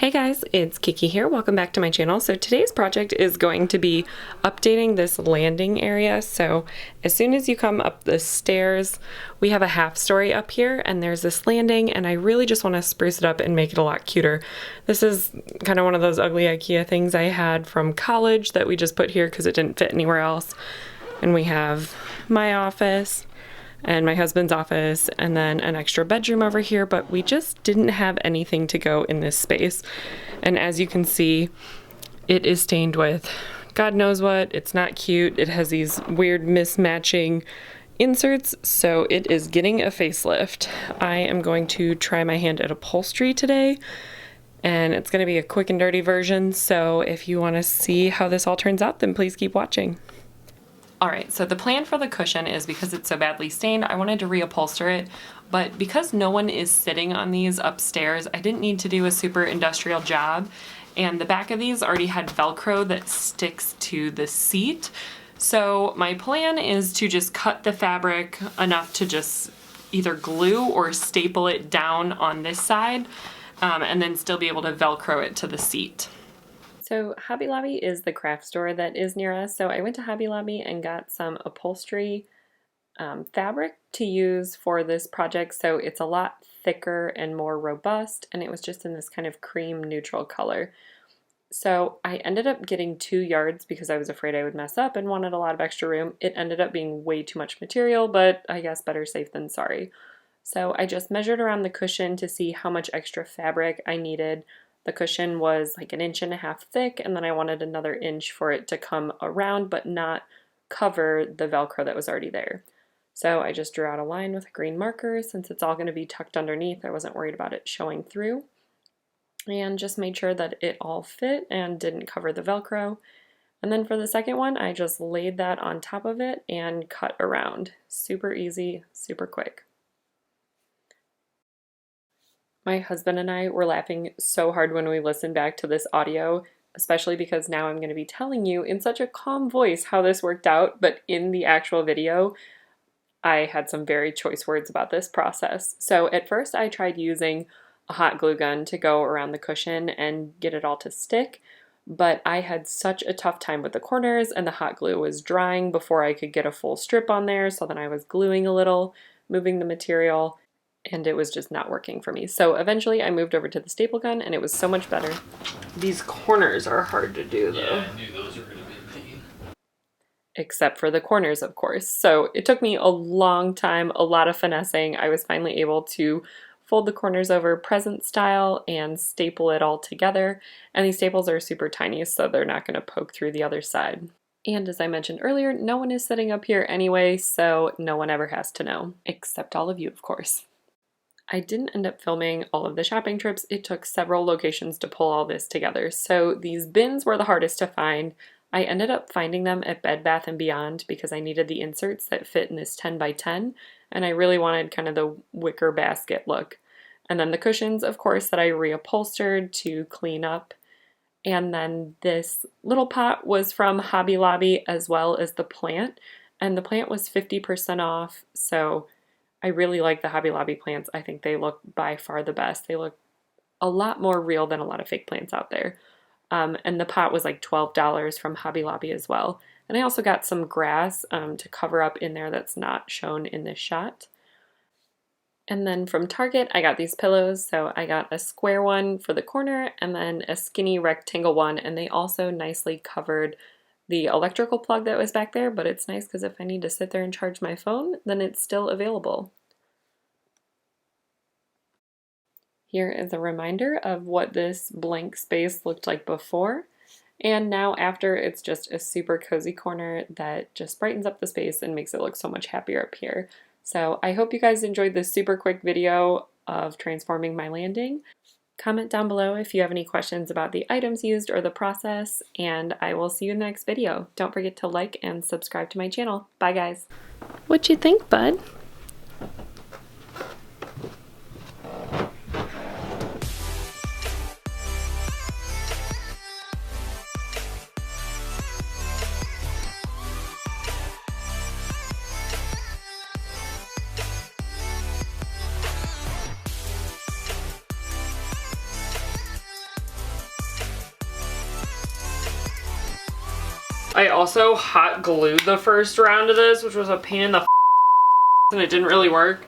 Hey guys, it's Kiki here. Welcome back to my channel. So today's project is going to be updating this landing area. So as soon as you come up the stairs, we have a half story up here and there's this landing, and I really just want to spruce it up and make it a lot cuter. This is kind of one of those ugly IKEA things I had from college that we just put here because it didn't fit anywhere else. And we have my office and my husband's office, and then an extra bedroom over here, but we just didn't have anything to go in this space. And as you can see, it is stained with God knows what. It's not cute. It has these weird mismatching inserts, so it is getting a facelift. I am going to try my hand at upholstery today, and it's going to be a quick and dirty version, so if you want to see how this all turns out, then please keep watching. Alright, so the plan for the cushion is, because it's so badly stained, I wanted to reupholster it, but because no one is sitting on these upstairs, I didn't need to do a super industrial job, and the back of these already had Velcro that sticks to the seat. So my plan is to just cut the fabric enough to just either glue or staple it down on this side, and then still be able to Velcro it to the seat. So Hobby Lobby is the craft store that is near us, so I went to Hobby Lobby and got some upholstery fabric to use for this project. So it's a lot thicker and more robust, and it was just in this kind of cream neutral color. So I ended up getting 2 yards because I was afraid I would mess up and wanted a lot of extra room. It ended up being way too much material, but I guess better safe than sorry. So I just measured around the cushion to see how much extra fabric I needed. The cushion was like 1.5 inches thick, and then I wanted another inch for it to come around but not cover the Velcro that was already there. So I just drew out a line with a green marker. Since it's all going to be tucked underneath, I wasn't worried about it showing through. And just made sure that it all fit and didn't cover the Velcro. And then for the second one, I just laid that on top of it and cut around. Super easy, super quick. My husband and I were laughing so hard when we listened back to this audio, especially because now I'm going to be telling you in such a calm voice how this worked out, but in the actual video, I had some very choice words about this process. So at first I tried using a hot glue gun to go around the cushion and get it all to stick, but I had such a tough time with the corners, and the hot glue was drying before I could get a full strip on there, so then I was gluing a little, moving the material, and it was just not working for me. So eventually I moved over to the staple gun, and it was so much better. These corners are hard to do though. Yeah, I knew those were going to be a pain. Except for the corners, of course. So it took me a long time, a lot of finessing. I was finally able to fold the corners over present style and staple it all together. And these staples are super tiny, so they're not going to poke through the other side. And as I mentioned earlier, no one is sitting up here anyway, so no one ever has to know. Except all of you, of course. I didn't end up filming all of the shopping trips. It took several locations to pull all this together. So these bins were the hardest to find. I ended up finding them at Bed Bath & Beyond because I needed the inserts that fit in this 10 by 10, and I really wanted kind of the wicker basket look. And then the cushions, of course, that I reupholstered to clean up. And then this little pot was from Hobby Lobby, as well as the plant. And the plant was 50% off, so I really like the Hobby Lobby plants. I think they look by far the best. They look a lot more real than a lot of fake plants out there. And the pot was like $12 from Hobby Lobby as well. And I also got some grass to cover up in there that's not shown in this shot. And then from Target, I got these pillows. So I got a square one for the corner and then a skinny rectangle one. And they also nicely covered the electrical plug that was back there, but it's nice because if I need to sit there and charge my phone, then it's still available. Here is a reminder of what this blank space looked like before, and now after, it's just a super cozy corner that just brightens up the space and makes it look so much happier up here. So I hope you guys enjoyed this super quick video of transforming my landing. Comment down below if you have any questions about the items used or the process, and I will see you in the next video. Don't forget to like and subscribe to my channel. Bye guys. What'd you think, bud? I also hot glued the first round of this, which was a pain in the and it didn't really work.